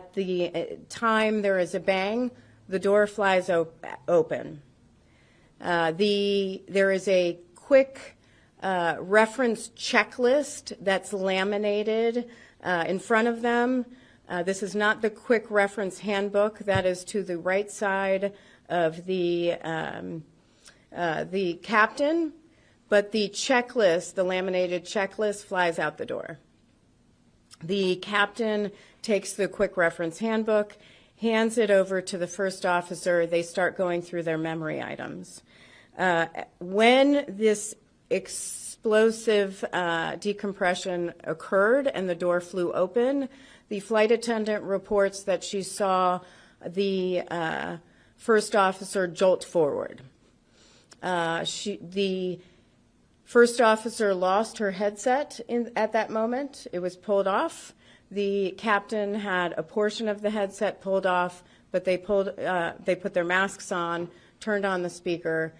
at the time there is a bang, the door flies open. There is a quick reference checklist that's laminated in front of them. This is not the quick reference handbook. That is to the right side of the captain, but the checklist, the laminated checklist, flies out the door. The captain takes the quick reference handbook, hands it over to the first officer. They start going through their memory items. When this explosive decompression occurred and the door flew open, the flight attendant reports that she saw the first officer jolt forward. The first officer lost her headset at that moment. It was pulled off. The captain had a portion of the headset pulled off, but they put their masks on, turned on the speaker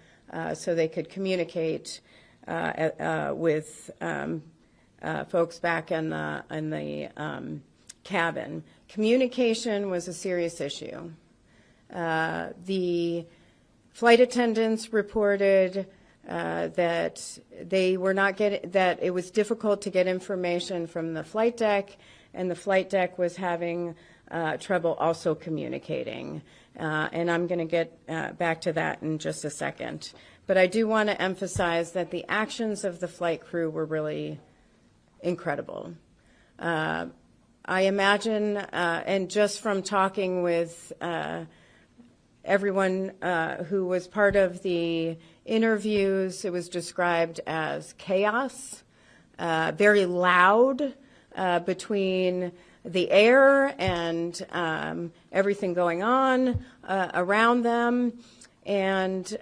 so they could communicate with folks back in the cabin. Communication was a serious issue. The flight attendants reported that they were not that it was difficult to get information from the flight deck, and the flight deck was having trouble also communicating. And I'm going to get back to that in just a second. But I do want to emphasize that the actions of the flight crew were really incredible. I imagine, and just from talking with everyone who was part of the interviews, it was described as chaos, very loud between the air and everything going on around them, and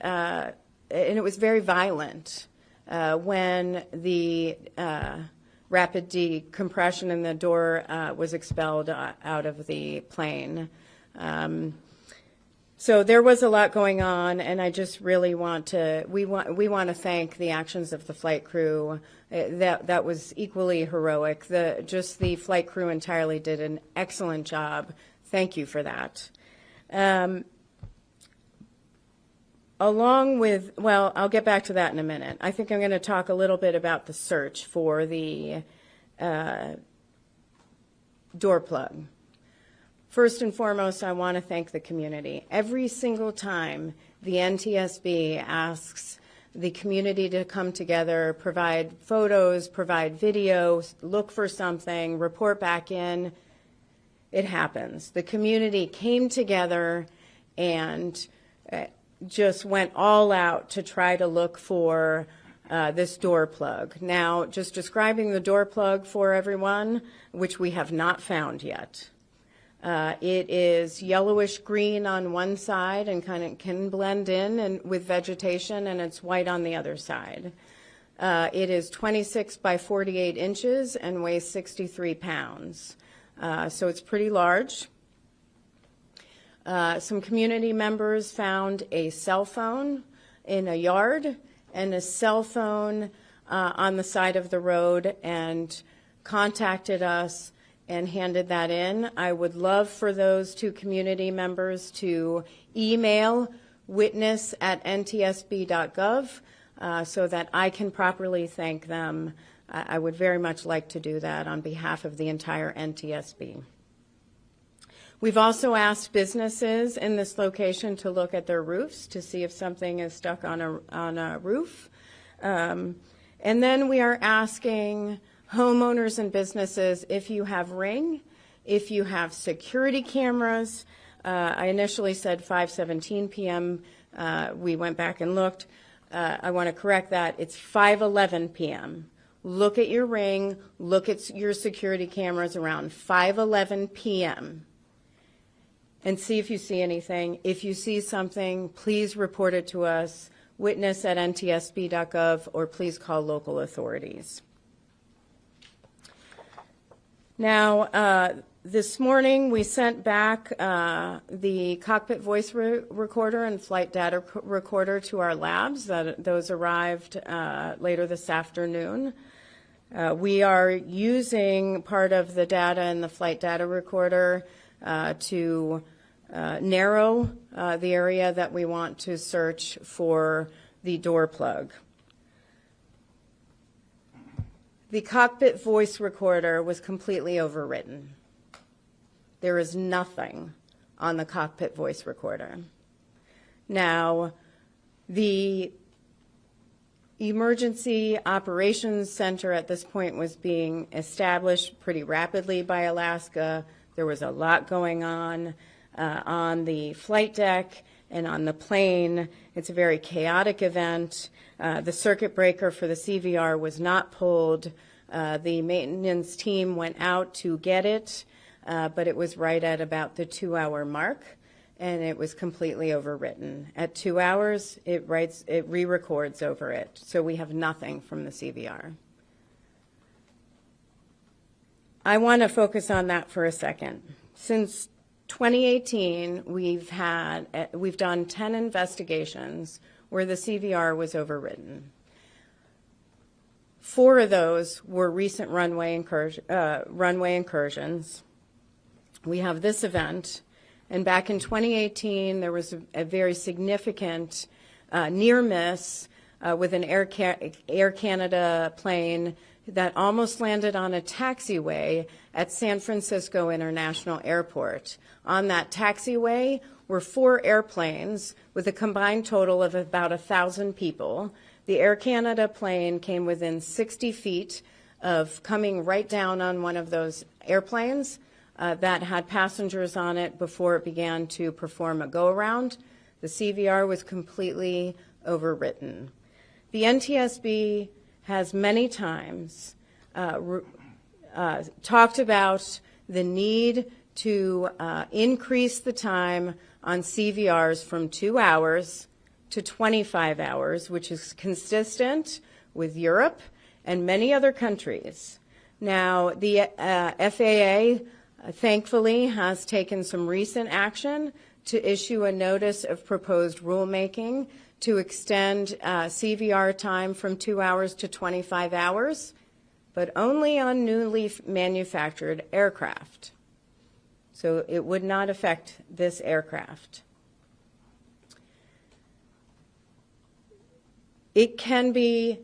it was very violent when the rapid decompression and the door was expelled out of the plane. So there was a lot going on, and I just really want to, we want to thank the actions of the flight crew. That was equally heroic. Just the flight crew entirely did an excellent job. Thank you for that. Along with, well, I'll get back to that in a minute. I think I'm going to talk a little bit about the search for the door plug. First and foremost, I want to thank the community. Every single time the NTSB asks the community to come together, provide photos, provide videos, look for something, report back in, it happens. The community came together and just went all out to try to look for this door plug. Now, just describing the door plug for everyone, which we have not found yet. It is yellowish green on one side and kind of can blend in and with vegetation, and it's white on the other side. It is 26 by 48 inches and weighs 63 pounds. So it's pretty large. Some community members found a cell phone in a yard and a cell phone on the side of the road and contacted us and handed that in. I would love for those two community members to email witness@ntsb.gov so that I can properly thank them. I would very much like to do that on behalf of the entire NTSB. We've also asked businesses in this location to look at their roofs to see if something is stuck on a roof. And then we are asking homeowners and businesses if you have Ring, if you have security cameras. I initially said 5:17 p.m. We went back and looked. I want to correct that. It's 5:11 p.m. Look at your Ring, look at your security cameras around 5:11 p.m. and see if you see anything. If you see something, please report it to us, witness@ntsb.gov, or please call local authorities. Now, this morning we sent back the cockpit voice recorder and flight data recorder to our labs. Those arrived later this afternoon. We are using part of the data in the flight data recorder to narrow the area that we want to search for the door plug. The cockpit voice recorder was completely overwritten. There is nothing on the cockpit voice recorder. Now, the Emergency Operations Center at this point was being established pretty rapidly by Alaska. There was a lot going on the flight deck and on the plane. It's a very chaotic event. The circuit breaker for the CVR was not pulled. The maintenance team went out to get it, but it was right at about the 2-hour mark, and it was completely overwritten. At 2 hours, it re-records over it, so we have nothing from the CVR. I want to focus on that for a second. Since 2018, we've done 10 investigations where the CVR was overwritten. 4 of those were recent runway incursions. We have this event, and back in 2018, there was a very significant near miss with an Air Canada plane that almost landed on a taxiway at San Francisco International Airport. On that taxiway were 4 airplanes with a combined total of about 1,000 people. The Air Canada plane came within 60 feet of coming right down on one of those airplanes that had passengers on it before it began to perform a go-around. The CVR was completely overwritten. The NTSB has many times talked about the need to increase the time on CVRs from 2 hours to 25 hours, which is consistent with Europe and many other countries. Now, the FAA, thankfully, has taken some recent action to issue a notice of proposed rulemaking to extend CVR time from 2 hours to 25 hours, but only on newly manufactured aircraft. So it would not affect this aircraft. It can be,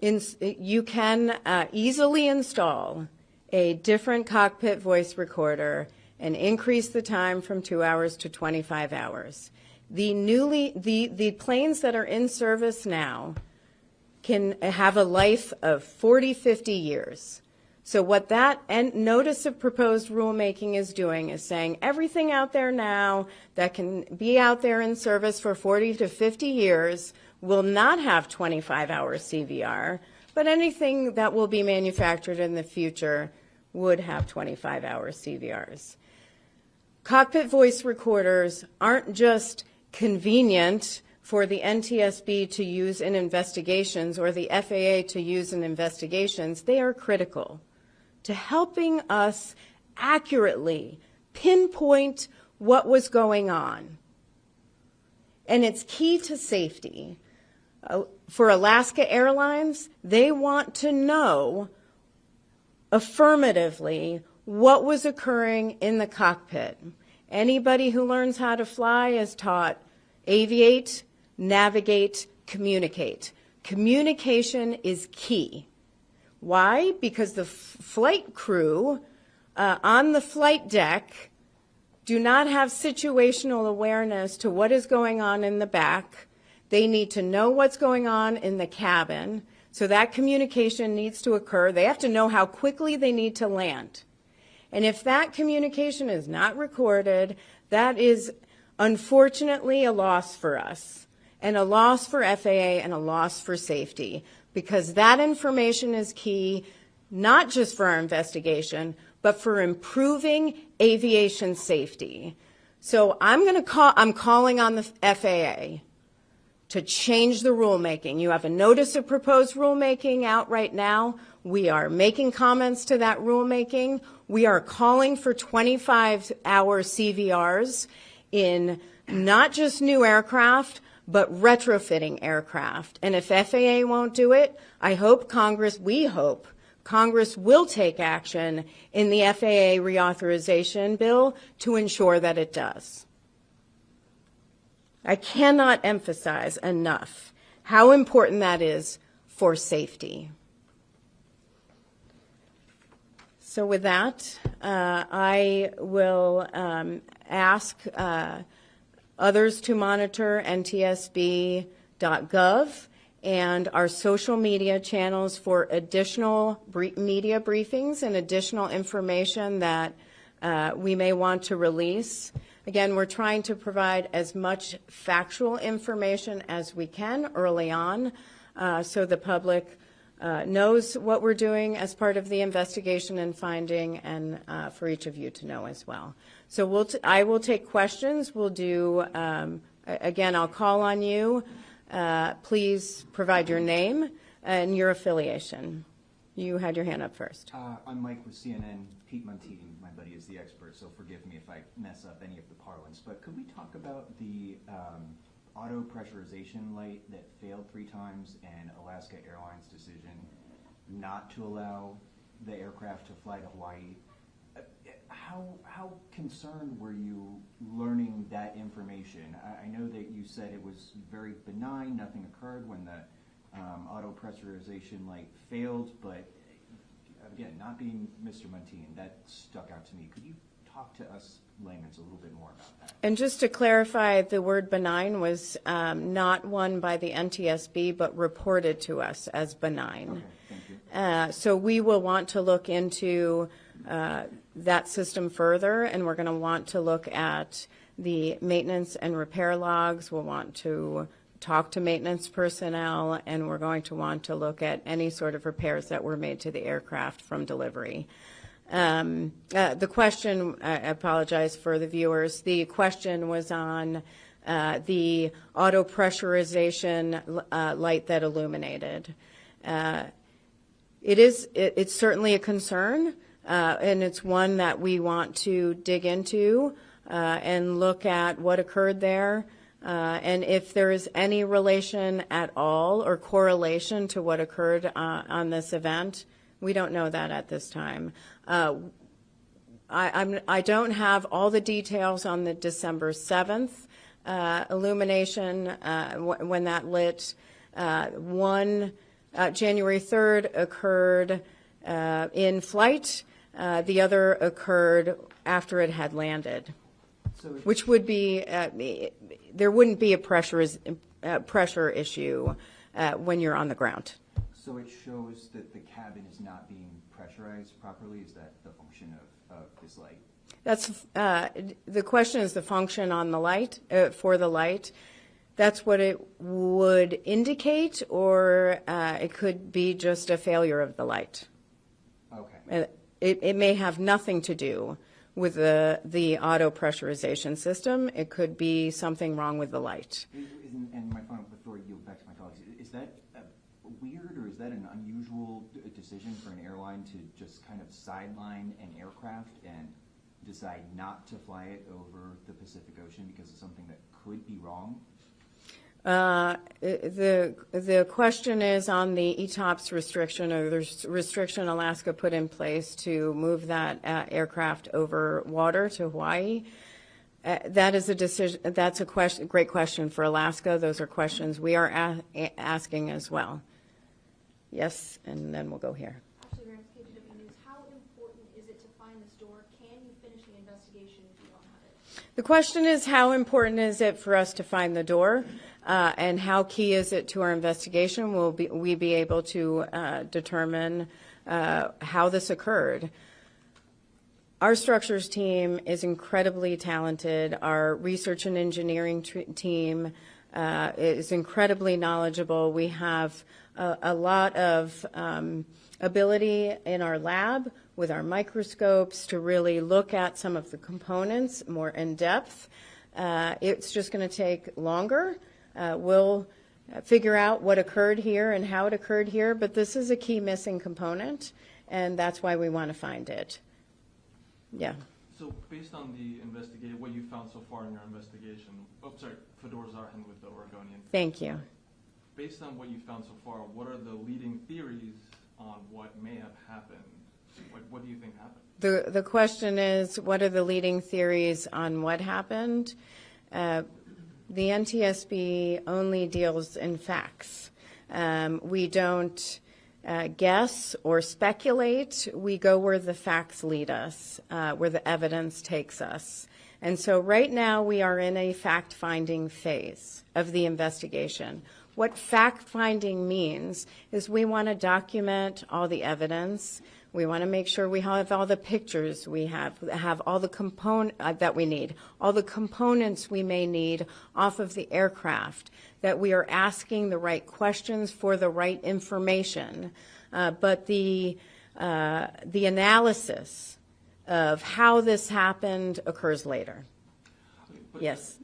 you can easily install a different cockpit voice recorder and increase the time from 2 hours to 25 hours. The planes that are in service now can have a life of 40, 50 years. So what that notice of proposed rulemaking is doing is saying everything out there now that can be out there in service for 40 to 50 years will not have 25-hour CVR, but anything that will be manufactured in the future would have 25-hour CVRs. Cockpit voice recorders aren't just convenient for the NTSB to use in investigations or the FAA to use in investigations. They are critical to helping us accurately pinpoint what was going on. And it's key to safety. For Alaska Airlines, they want to know affirmatively what was occurring in the cockpit. Anybody who learns how to fly is taught aviate, navigate, communicate. Communication is key. Why? Because the flight crew on the flight deck do not have situational awareness to what is going on in the back. They need to know what's going on in the cabin, so that communication needs to occur. They have to know how quickly they need to land. And if that communication is not recorded, that is unfortunately a loss for us, and a loss for FAA, and a loss for safety, because that information is key, not just for our investigation, but for improving aviation safety. So I'm calling on the FAA to change the rulemaking. You have a notice of proposed rulemaking out right now. We are making comments to that rulemaking. We are calling for 25-hour CVRs in not just new aircraft, but retrofitting aircraft. And if FAA won't do it, we hope Congress will take action in the FAA reauthorization bill to ensure that it does. I cannot emphasize enough how important that is for safety. So with that, I will ask others to monitor ntsb.gov and our social media channels for additional media briefings and additional information that we may want to release. Again, we're trying to provide as much factual information as we can early on so the public knows what we're doing as part of the investigation and finding, and for each of you to know as well. So I will take questions. We'll do, again, I'll call on you. Please provide your name and your affiliation. You had your hand up first. I'm Mike with CNN. Pete Montini, my buddy, is the expert, so forgive me if I mess up any of the parlance. But could we talk about the auto pressurization light that failed 3 times and Alaska Airlines' decision not to allow the aircraft to fly to Hawaii? How concerned were you learning that information? I know that you said it was very benign, nothing occurred when the auto pressurization light failed, but again, not being Mr. Montini, that stuck out to me. Could you talk to us layman's a little bit more about that? And just to clarify, the word benign was not one by the NTSB, but reported to us as benign. Okay, thank you. So we will want to look into that system further, and we're going to want to look at the maintenance and repair logs. We'll want to talk to maintenance personnel, and we're going to want to look at any sort of repairs that were made to the aircraft from delivery. The question, I apologize for the viewers, the question was on the auto pressurization light that illuminated. It's certainly a concern, and it's one that we want to dig into and look at what occurred there. And if there is any relation at all or correlation to what occurred on this event, we don't know that at this time. I don't have all the details on the December 7th illumination when that lit. One, January 3rd occurred in flight. The other occurred after it had landed, which would be, there wouldn't be a pressure issue when you're on the ground. So it shows that the cabin is not being pressurized properly? Is that the function of this light? That's the question is the function on the light, for the light. That's what it would indicate, or it could be just a failure of the light. Okay. It may have nothing to do with the auto pressurization system. It could be something wrong with the light. And my final, before you back to my colleagues, is that weird, or is that an unusual decision for an airline to just kind of sideline an aircraft and decide not to fly it over the Pacific Ocean because of something that could be wrong? The question is on the ETOPS restriction, or the restriction Alaska put in place to move that aircraft over water to Hawaii. That is a decision. That's a question. Great question for Alaska. Those are questions we are asking as well. Yes, and then we'll go here. Actually, KGW News, how important is it to find this door? Can you finish the investigation if you don't have it? The question is, how important is it for us to find the door? And how key is it to our investigation? Will we be able to determine how this occurred? Our structures team is incredibly talented. Our research and engineering team is incredibly knowledgeable. We have a lot of ability in our lab with our microscopes to really look at some of the components more in depth. It's just going to take longer. We'll figure out what occurred here and how it occurred here, but this is a key missing component, and that's why we want to find it. Yeah. So based on the investigation, what you found so far in your investigation, Fedor Zarhan with the Oregonian. Thank you. Based on what you found so far, what are the leading theories on what may have happened? What do you think happened? The question is, what are the leading theories on what happened? The NTSB only deals in facts. We don't guess or speculate. We go where the facts lead us, where the evidence takes us. And so right now we are in a fact-finding phase of the investigation. What fact-finding means is we want to document all the evidence. We want to make sure we have all the pictures we have all the that we need, all the components we may need off of the aircraft, that we are asking the right questions for the right information. But the analysis of how this happened occurs later. But Yes.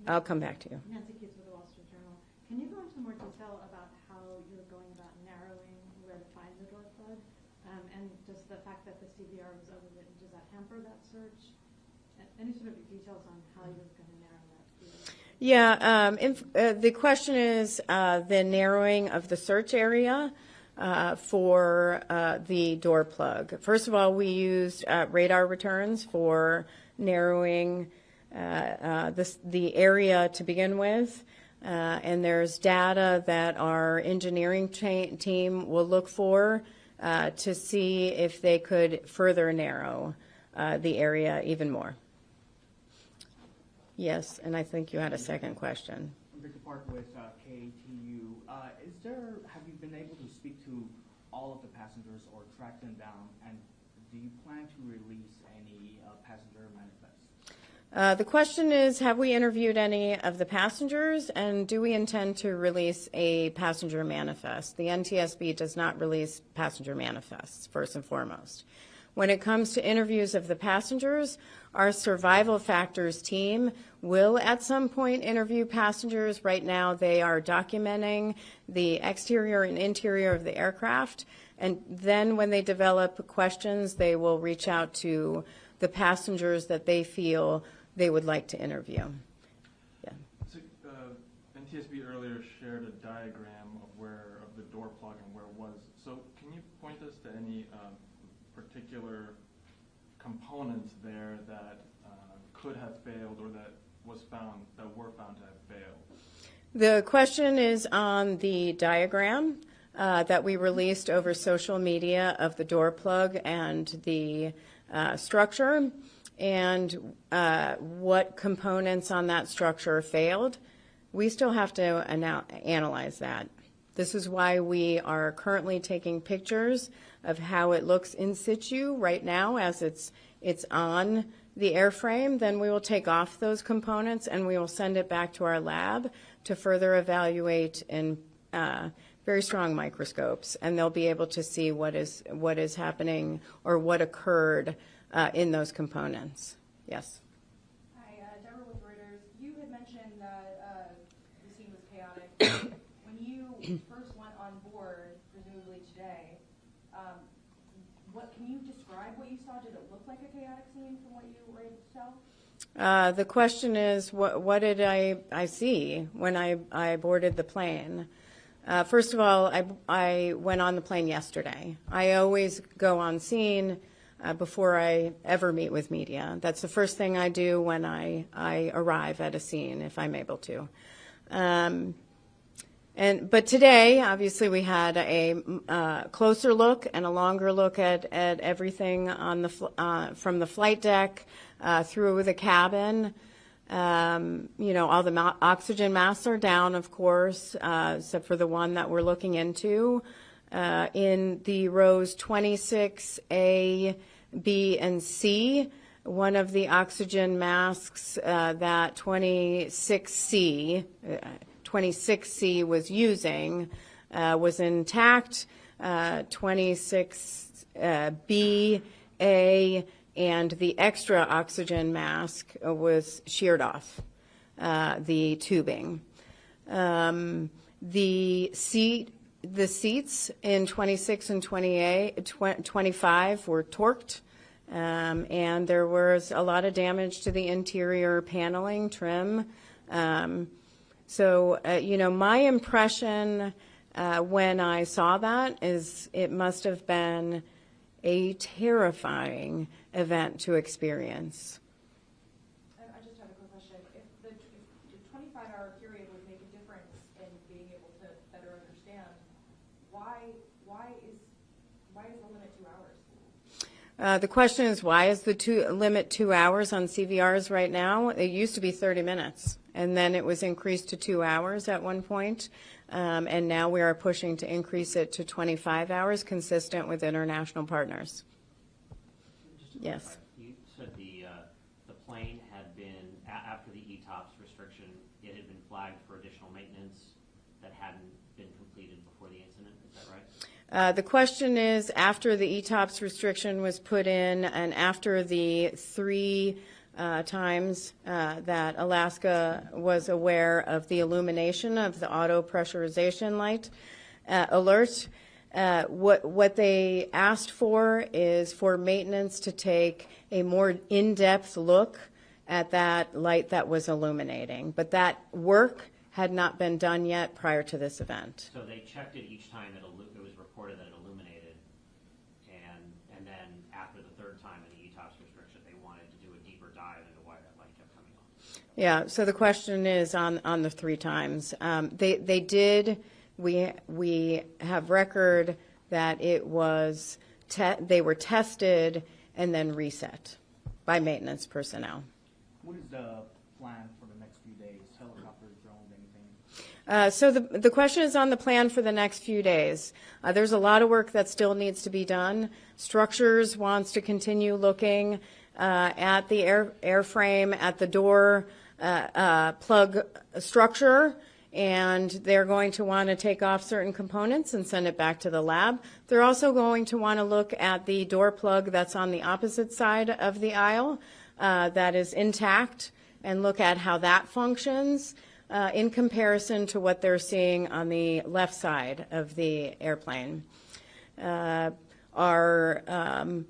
I'll come back to you. Nancy Keats with the Wall Street Journal. Can you go into more detail about how you're going about narrowing where to find the door plug? And just the fact that the CBR was overwritten, does that hamper that search? Any sort of details on how you're going to narrow that field? Yeah, the question is the narrowing of the search area for the door plug. First of all, we used radar returns for narrowing the area to begin with. And there's data that our engineering team will look for to see if they could further narrow the area even more. Yes, and I think you had a second question. Victor Park with KATU. Have you been able to speak to all of the passengers or track them down? And do you plan to release any passenger manifests? The question is, have we interviewed any of the passengers, and do we intend to release a passenger manifest? The NTSB does not release passenger manifests, first and foremost. When it comes to interviews of the passengers, our survival factors team will at some point interview passengers. Right now they are documenting the exterior and interior of the aircraft, and then when they develop questions, they will reach out to the passengers that they feel they would like to interview. Yeah. So, NTSB earlier shared a diagram of the door plug and where it was. So can you point us to any particular components there that could have failed or that were found to have failed? The question is on the diagram that we released over social media of the door plug and the structure, and what components on that structure failed. We still have to analyze that. This is why we are currently taking pictures of how it looks in situ right now as it's on the airframe. Then we will take off those components and we will send it back to our lab to further evaluate in very strong microscopes, and they'll be able to see what is happening or what occurred in those components. Yes. Hi, Deborah with Reuters. You had mentioned that the scene was chaotic. When you first went on board, presumably today, can you describe what you saw? Did it look like a chaotic scene from what you were able to tell? The question is, what did I see when I boarded the plane? First of all, I went on the plane yesterday. I always go on scene before I ever meet with media. That's the first thing I do when I arrive at a scene, if I'm able to. But today, obviously, we had a closer look and a longer look at everything on from the flight deck through the cabin. All the oxygen masks are down, of course, except for the one that we're looking into. In the rows 26A, B, and C, one of the oxygen masks that 26C was using was intact. 26B, A, and the extra oxygen mask was sheared off, the tubing. The seats in 26 and 25 were torqued, and there was a lot of damage to the interior paneling trim. My impression when I saw that is it must have been a terrifying event to experience. And I just have a quick question. If the 25-hour period would make a difference in being able to better understand, why is the limit 2 hours? The question is, why is the limit 2 hours on CVRs right now? It used to be 30 minutes, and then it was increased to 2 hours at one point, and now we are pushing to increase it to 25 hours, consistent with international partners. Just to Yes. clarify, you said the plane had been, after the ETOPS restriction, it had been flagged for additional maintenance that hadn't been completed before the incident, is that right? The question is, after the ETOPS restriction was put in and after the 3 times that Alaska was aware of the illumination of the auto pressurization light alert, what they asked for is for maintenance to take a more in-depth look at that light that was illuminating. But that work had not been done yet prior to this event. So they checked it each time that it was reported that it illuminated, and then after the third time in the ETOPS restriction, they wanted to do a deeper dive into why that light kept coming on. Yeah, so the question is on the 3 times. They did, we have record that it was, they were tested and then reset by maintenance personnel. What is the plan for the next few days? Helicopters, drones, anything? So the question is on the plan for the next few days. There's a lot of work that still needs to be done. Structures wants to continue looking at the airframe, at the door plug structure, and they're going to want to take off certain components and send it back to the lab. They're also going to want to look at the door plug that's on the opposite side of the aisle that is intact and look at how that functions in comparison to what they're seeing on the left side of the airplane. Our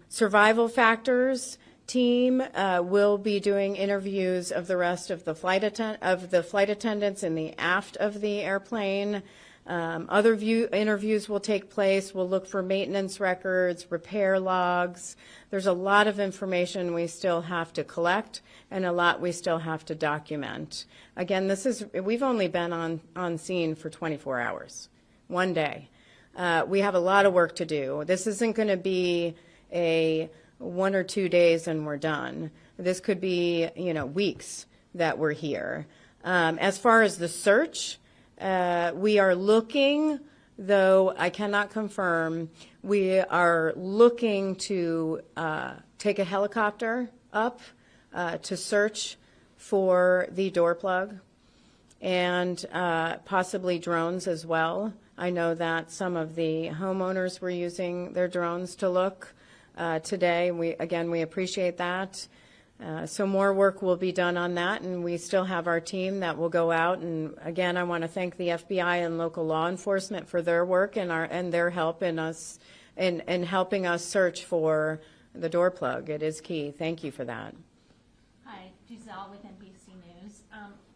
survival factors team will be doing interviews of the rest of the flight attendants in the aft of the airplane. Other interviews will take place. We'll look for maintenance records, repair logs. There's a lot of information we still have to collect and a lot we still have to document. Again, we've only been on scene for 24 hours, one day. We have a lot of work to do. This isn't going to be a 1 or 2 days and we're done. This could be, weeks that we're here. As far as the search, we are looking, though I cannot confirm, we are looking to take a helicopter up to search for the door plug and possibly drones as well. I know that some of the homeowners were using their drones to look today. We appreciate that. So more work will be done on that, and we still have our team that will go out. And again, I want to thank the FBI and local law enforcement for their work and their help in helping us search for the door plug. It is key. Thank you for that. Hi, Giselle with NBC News.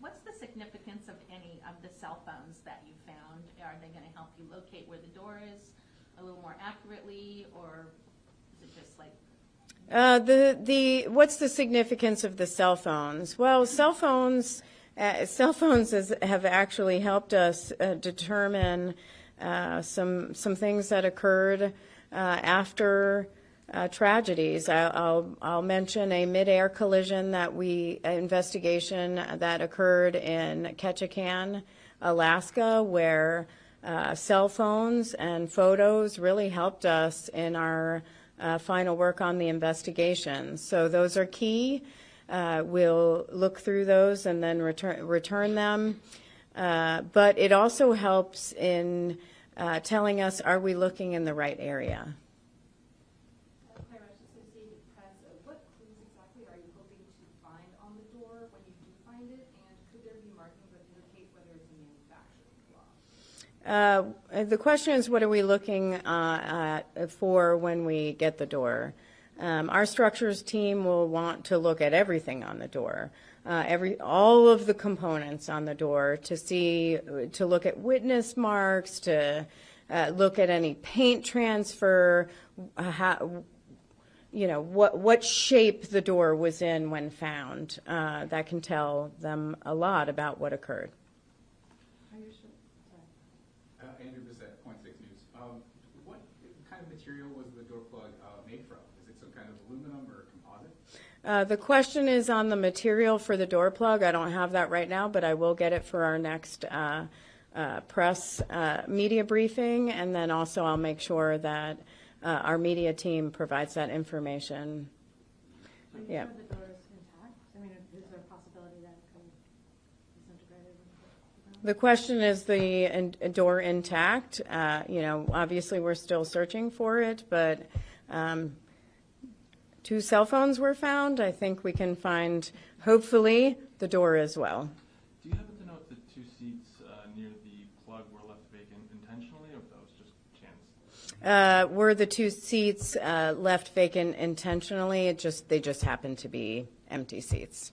What's the significance of any of the cell phones that you found? Are they going to help you locate where the door is a little more accurately, or is it just like? What's the significance of the cell phones? Well, cell phones have actually helped us determine some things that occurred after tragedies. I'll mention a mid-air collision investigation that occurred in Ketchikan, Alaska, where cell phones and photos really helped us in our final work on the investigation. So those are key. We'll look through those and then return them. But it also helps in telling us, are we looking in the right area? Associated Press, what clues exactly are you hoping to find on the door when you do find it, and could there be markings that indicate whether it's a manufacturing flaw? The question is, what are we looking for when we get the door? Our structures team will want to look at everything on the door, all of the components on the door to look at witness marks, to look at any paint transfer, what shape the door was in when found. That can tell them a lot about what occurred. Andrew Bissett, Point 6 News. What kind of material was the door plug made from? Is it some kind of aluminum or composite? The question is on the material for the door plug. I don't have that right now, but I will get it for our next press media briefing, and then also I'll make sure that our media team provides that information. Are you Yeah. sure the door is intact? I mean, is there a possibility that it could disintegrate? The question is the door intact? Obviously we're still searching for it, but 2 cell phones were found. I think we can find, hopefully, the door as well. Do you happen to know if the 2 seats near the plug were left vacant intentionally, or if that was just chance? Were the 2 seats left vacant intentionally? They just happened to be empty seats.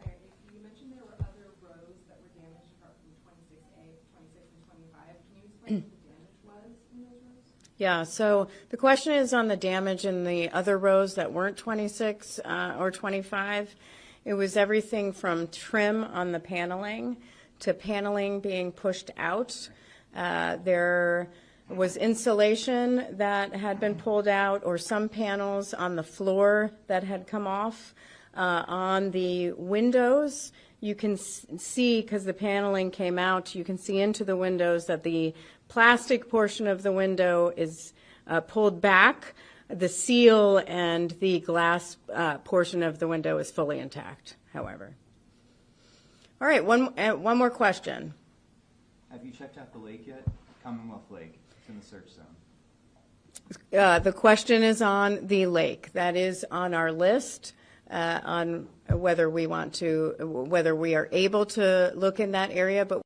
Claire, you mentioned there were other rows that were damaged apart from 26A, 26, and 25. Can you explain what the damage was in those rows? Yeah, so the question is on the damage in the other rows that weren't 26 or 25. It was everything from trim on the paneling to paneling being pushed out. There was insulation that had been pulled out, or some panels on the floor that had come off. On the windows, you can see, because the paneling came out, you can see into the windows that the plastic portion of the window is pulled back. The seal and the glass portion of the window is fully intact, however. All right, one more question. Have you checked out the lake yet? Commonwealth Lake. It's in the search zone. The question is on the lake. That is on our list on whether we are able to look in that area, but